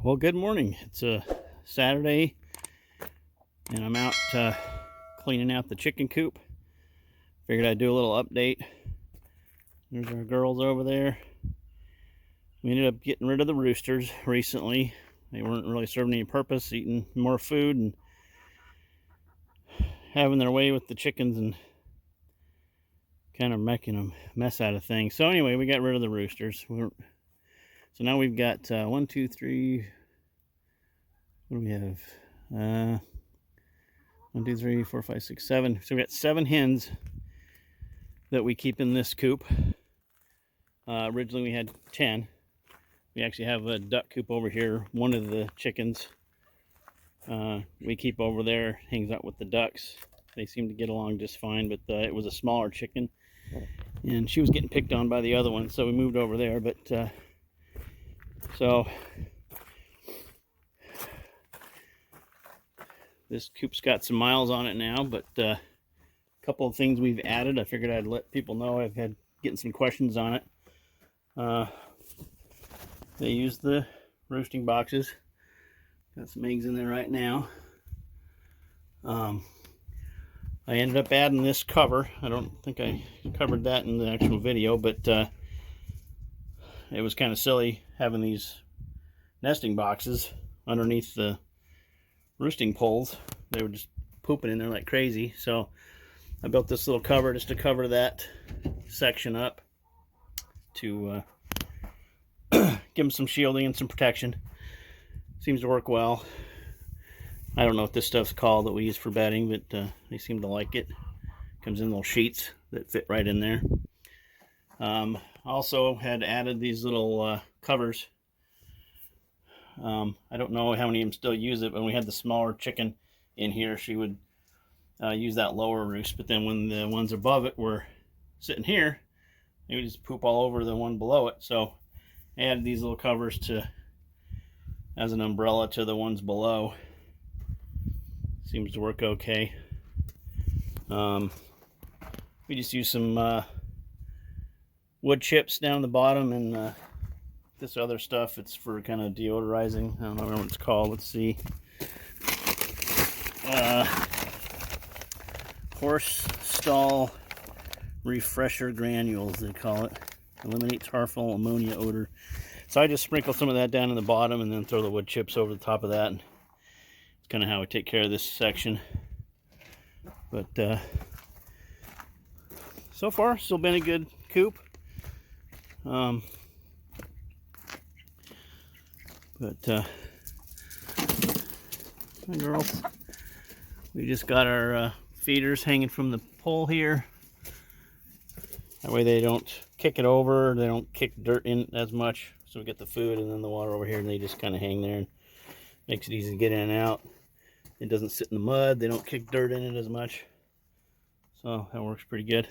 Well, good morning. It's a Saturday, and I'm out cleaning out the chicken coop. Figured I'd do a little update. There's our girls over there. We ended up getting rid of the roosters recently. They weren't really serving any purpose, eating more food and having their way with the chickens and kind of making a mess out of things. So anyway, we got rid of the roosters. So now we've got 1, 2, 3. What do we have? 1, 2, 3, 4, 5, 6, 7. So we got 7 hens that we keep in this coop. Originally we had 10. We actually have a duck coop over here. One of the chickens we keep over there, hangs out with the ducks. They seem to get along just fine, but it was a smaller chicken, and she was getting picked on by the other one, so we moved over there. But so this coop's got some miles on it now, but a couple of things we've added. I figured I'd let people know. I've had getting some questions on it. They use the roosting boxes. Got some eggs in there right now. I ended up adding this cover. I don't think I covered that in the actual video, but it was kind of silly having these nesting boxes underneath the roosting poles. They were just pooping in there like crazy, so I built this little cover just to cover that section up to give them some shielding and some protection. Seems to work well. I don't know what this stuff's called that we use for bedding, but they seem to like it. Comes in little sheets that fit right in there. Also had added these little covers. I don't know how many of them still use it, but when we had the smaller chicken in here, she would use that lower roost, but then when the ones above it were sitting here, they would just poop all over the one below it. So I added these little covers as an umbrella to the ones below. Seems to work okay. We just use some wood chips down the bottom, and this other stuff, it's for kind of deodorizing. I don't know what it's called. Let's see. Horse stall refresher granules, they call it. Eliminates harmful ammonia odor. So I just sprinkle some of that down in the bottom and then throw the wood chips over the top of that. And it's kind of how I take care of this section. But so far, still been a good coop. But hi girls, we just got our feeders hanging from the pole here. That way they don't kick it over, they don't kick dirt in as much. So we get the food and then the water over here, and they just kind of hang there, and makes it easy to get in and out. It doesn't sit in the mud, they don't kick dirt in it as much. So that works pretty good.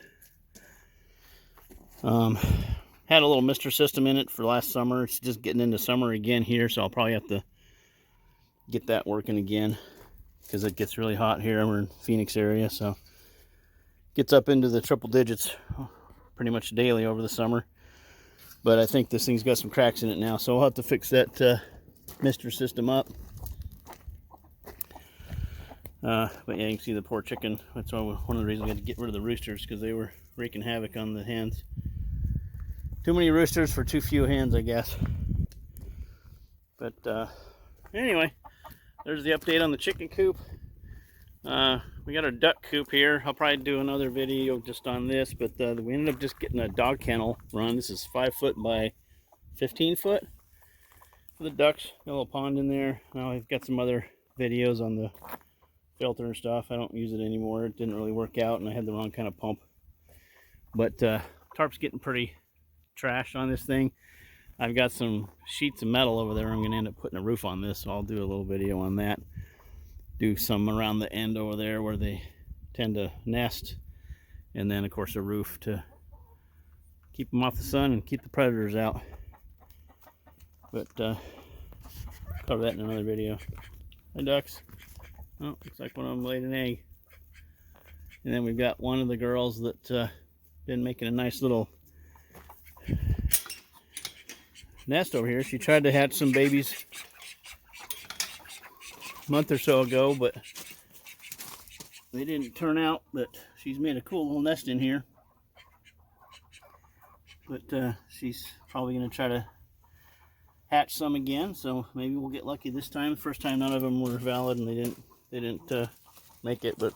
Had a little mister system in it for last summer. It's just getting into summer again here, so I'll probably have to get that working again because it gets really hot here. We're in Phoenix area, so gets up into the triple digits pretty much daily over the summer. But I think this thing's got some cracks in it now, so I'll have to fix that mister system up. But yeah, you can see the poor chicken. That's one of the reasons we had to get rid of the roosters, because they were wreaking havoc on the hens. Too many roosters for too few hens, I guess. But anyway, there's the update on the chicken coop. We got our duck coop here. I'll probably do another video just on this, but we ended up just getting a dog kennel run. This is 5 foot by 15 foot for the ducks. Got a little pond in there. Now I've got some other videos on the filter and stuff. I don't use it anymore. It didn't really work out, and I had the wrong kind of pump. But tarp's getting pretty trashed on this thing. I've got some sheets of metal over there. I'm going to end up putting a roof on this, so I'll do a little video on that. Do some around the end over there where they tend to nest, and then of course a roof to keep them off the sun and keep the predators out. But cover that in another video. Hi ducks. Oh, looks like one of them laid an egg. And then we've got one of the girls that been making a nice little nest over here. She tried to hatch some babies month or so ago, but they didn't turn out. But she's made a cool little nest in here. But she's probably going to try to hatch some again, so maybe we'll get lucky this time. The first time none of them were valid and they didn't make it, but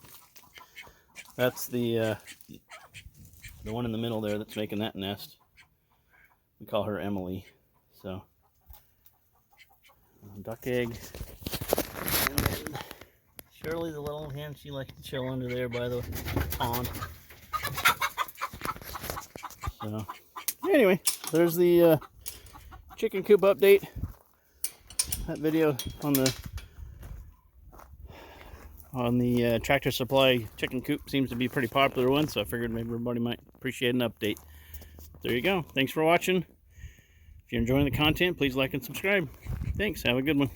that's the one in the middle there that's making that nest. We call her Emily. So duck egg, and then Shirley's a little hen. She likes to chill under there by the pond. So anyway, there's the chicken coop update. That video on the Tractor Supply chicken coop seems to be a pretty popular one, so I figured maybe everybody might appreciate an update. There you go. Thanks for watching. If you're enjoying the content, please like and subscribe. Thanks. Have a good one.